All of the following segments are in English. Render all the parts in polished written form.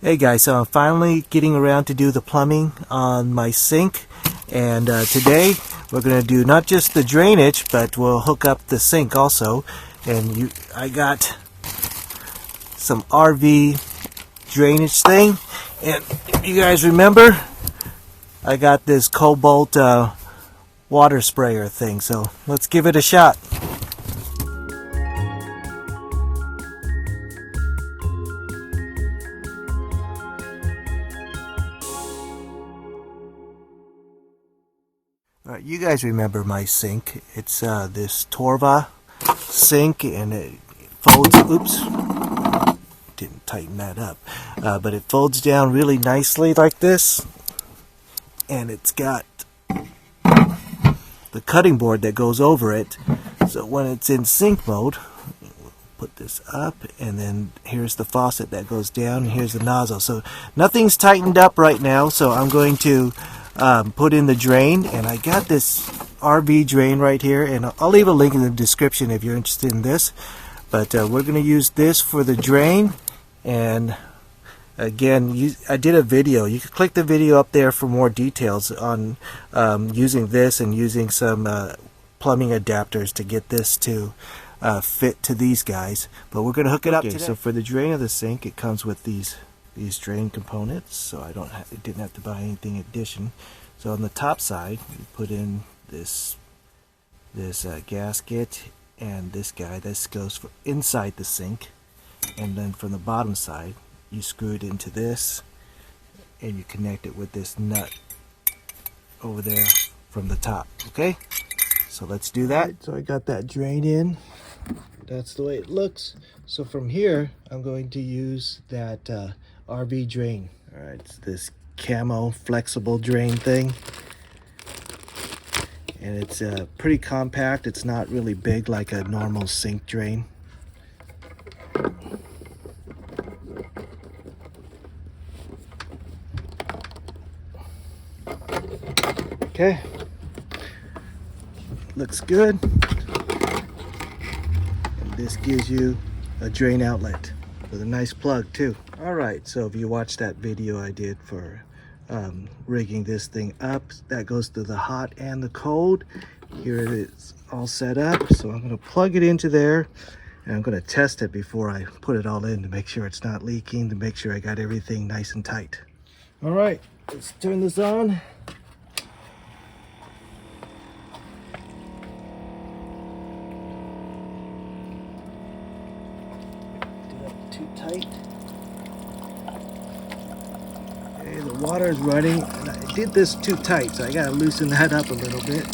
Hey guys, so I'm finally getting around to do the plumbing on my sink, and today we're going to do not just the drainage, but we'll hook up the sink also. And I got some RV drainage thing, and if you guys remember, I got this Cobalt water sprayer thing, so let's give it a shot. Alright, you guys remember my sink. It's this Torva sink, and it folds, oops, didn't tighten that up, but it folds down really nicely like this, and it's got the cutting board that goes over it, so when it's in sink mode, put this up, and then here's the faucet that goes down, and here's the nozzle. So nothing's tightened up right now, so I'm going to put in the drain, and I got this RV drain right here, and I'll leave a link in the description if you're interested in this, but we're going to use this for the drain. And again, I did a video. You can click the video up there for more details on using this and using some plumbing adapters to get this to fit to these guys, but we're going to hook it up today. So for the drain of the sink, it comes with these drain components, so I didn't have to buy anything in addition. So on the top side, you put in this gasket, and this guy, this goes for inside the sink, and then from the bottom side you screw it into this, and you connect it with this nut over there from the top. Okay, so let's do that. Right, so I got that drain in. That's the way it looks. So from here, I'm going to use that RV drain. All right, it's this camo flexible drain thing, and it's pretty compact. It's not really big like a normal sink drain. Okay, looks good. This gives you a drain outlet with a nice plug too. Alright, so if you watched that video I did for rigging this thing up, that goes to the hot and the cold. Here it is all set up, so I'm going to plug it into there, and I'm going to test it before I put it all in to make sure it's not leaking, to make sure I got everything nice and tight. Alright, let's turn this on. Too tight. Okay, the water is running, and I did this too tight, so I gotta loosen that up a little bit.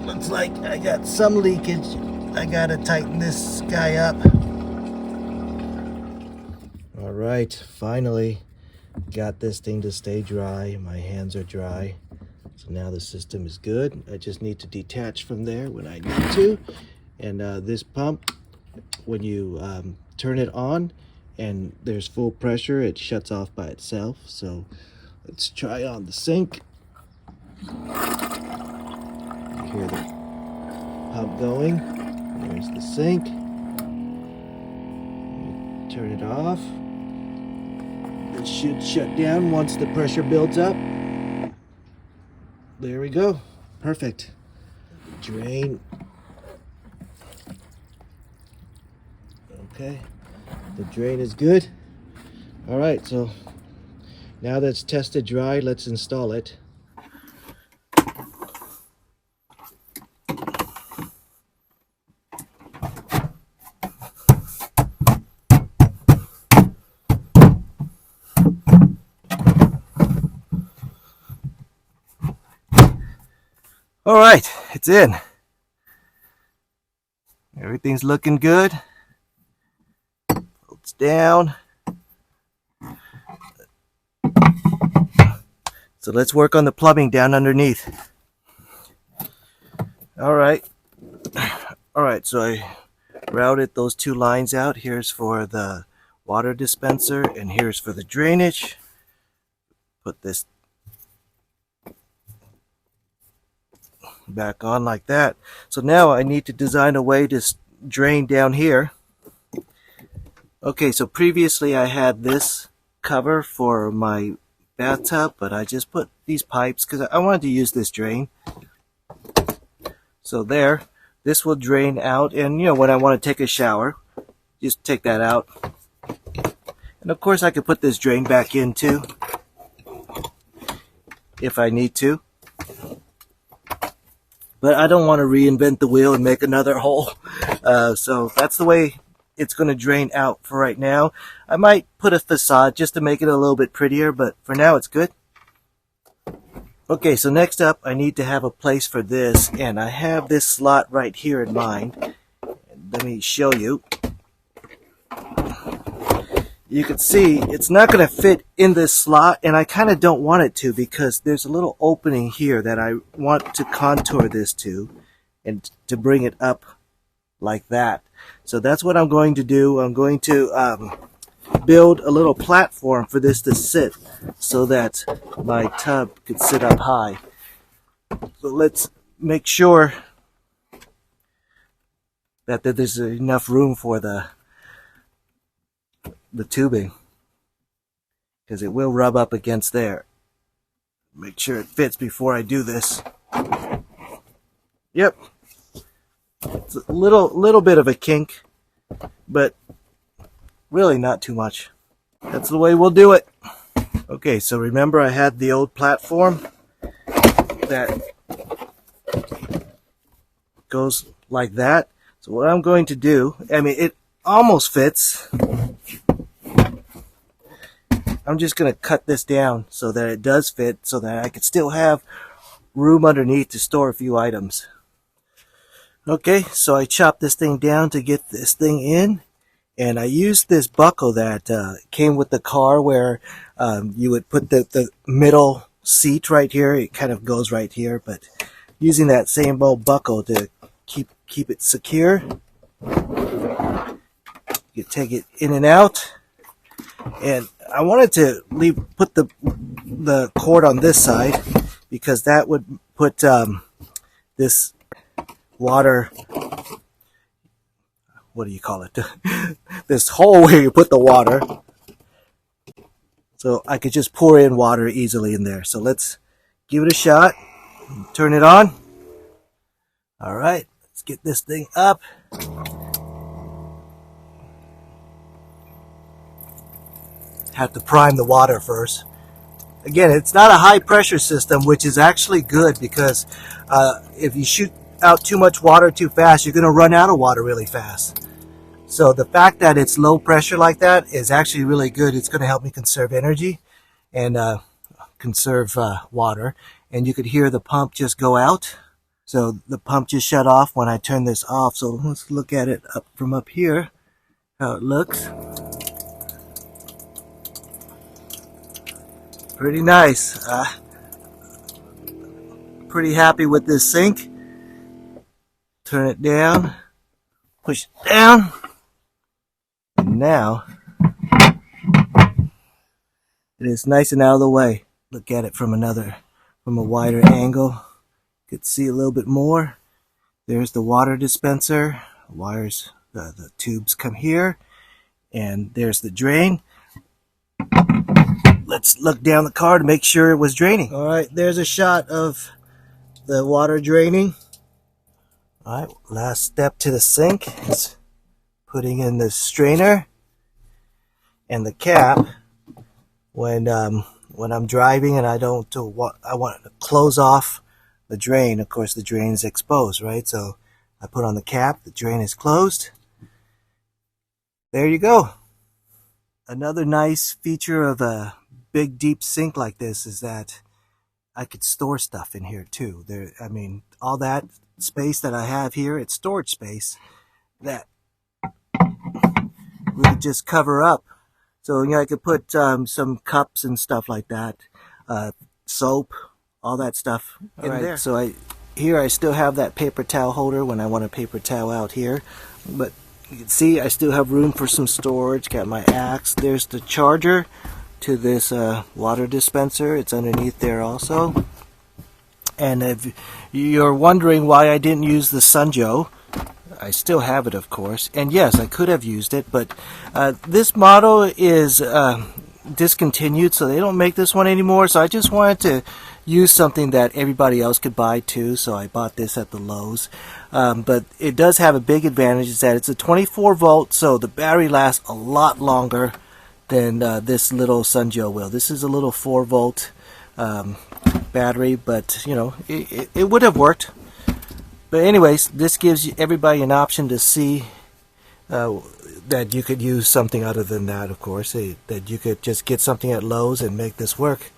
Looks like I got some leakage. I gotta tighten this guy up. All right, finally got this thing to stay dry. My hands are dry, so now the system is good. I just need to detach from there when I need to, and this pump, when you turn it on and there's full pressure, it shuts off by itself. So let's try on the sink. You hear the pump going. There's the sink. You turn it off. It should shut down once the pressure builds up. There we go. Perfect. Drain. Okay, the drain is good. All right, so now that's tested dry, let's install it. All right, it's in. Everything's looking good. Down. So let's work on the plumbing down underneath. All right, so I routed those two lines out. Here's for the water dispenser, and here's for the drainage. Put this back on like that. So now I need to design a way to drain down here. Okay, so previously I had this cover for my bathtub, but I just put these pipes because I wanted to use this drain. So there, this will drain out, and when I want to take a shower, just take that out. And of course I could put this drain back in too, if I need to. But I don't want to reinvent the wheel and make another hole. So that's the way it's going to drain out for right now. I might put a facade just to make it a little bit prettier, but for now it's good. Okay, so next up I need to have a place for this, and I have this slot right here in mind. Let me show you. You can see it's not going to fit in this slot, and I kind of don't want it to because there's a little opening here that I want to contour this to and to bring it up like that. So that's what I'm going to do. I'm going to build a little platform for this to sit so that my tub could sit up high. So let's make sure that there's enough room for the tubing, because it will rub up against there. Make sure it fits before I do this. Yep. It's a little bit of a kink, but really not too much. That's the way we'll do it. Okay, so remember I had the old platform that goes like that. So what I'm going to do, it almost fits. I'm just going to cut this down so that it does fit, so that I can still have room underneath to store a few items. Okay, so I chopped this thing down to get this thing in, and I used this buckle that came with the car, where you would put the middle seat right here. It kind of goes right here, but using that same old buckle to keep it secure. You take it in and out, and I wanted to put the cord on this side because that would put this water, what do you call it? This hole where you put the water. So I could just pour in water easily in there. So let's give it a shot. Turn it on. All right, let's get this thing up. Have to prime the water first. Again, it's not a high pressure system, which is actually good, because if you shoot out too much water too fast, you're going to run out of water really fast. So the fact that it's low pressure like that is actually really good. It's going to help me conserve energy and conserve water. And you could hear the pump just go out. So the pump just shut off when I turn this off. So let's look at it from up here, how it looks. Pretty nice. Pretty happy with this sink. Turn it down, push it down, and now it is nice and out of the way. Look at it from a wider angle. You could see a little bit more. There's the water dispenser. Wires, the tubes come here, and there's the drain. Let's look down the car to make sure it was draining. All right, there's a shot of the water draining. All right, last step to the sink is putting in the strainer and the cap. When I'm driving and I want to close off the drain, of course the drain is exposed, right? So I put on the cap, the drain is closed. There you go. Another nice feature of a big deep sink like this is that I could store stuff in here too. All that space that I have here, it's storage space that we could just cover up. So I could put some cups and stuff like that, soap, all that stuff in there. So I still have that paper towel holder when I want a paper towel out here, but you can see I still have room for some storage. Got my axe. There's the charger to this water dispenser. It's underneath there also. And if you're wondering why I didn't use the Sunjo, I still have it, of course, and yes, I could have used it, but this model is discontinued, so they don't make this one anymore. So I just wanted to use something that everybody else could buy too, so I bought this at the Lowe's. But it does have a big advantage, is that it's a 24 volt, so the battery lasts a lot longer than this little Sunjo will. This is a little 4 volt battery, but you know, it would have worked. But anyways, this gives everybody an option to see that you could use something other than that, of course, that you could just get something at Lowe's and make this work.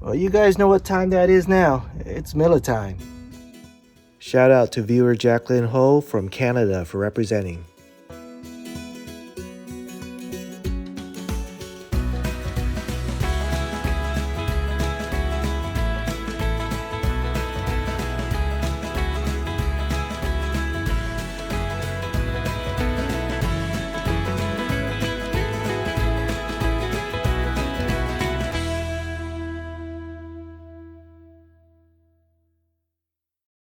Well, you guys know what time that is now. It's Miller time. Shout out to viewer Jacqueline Ho from Canada for representing.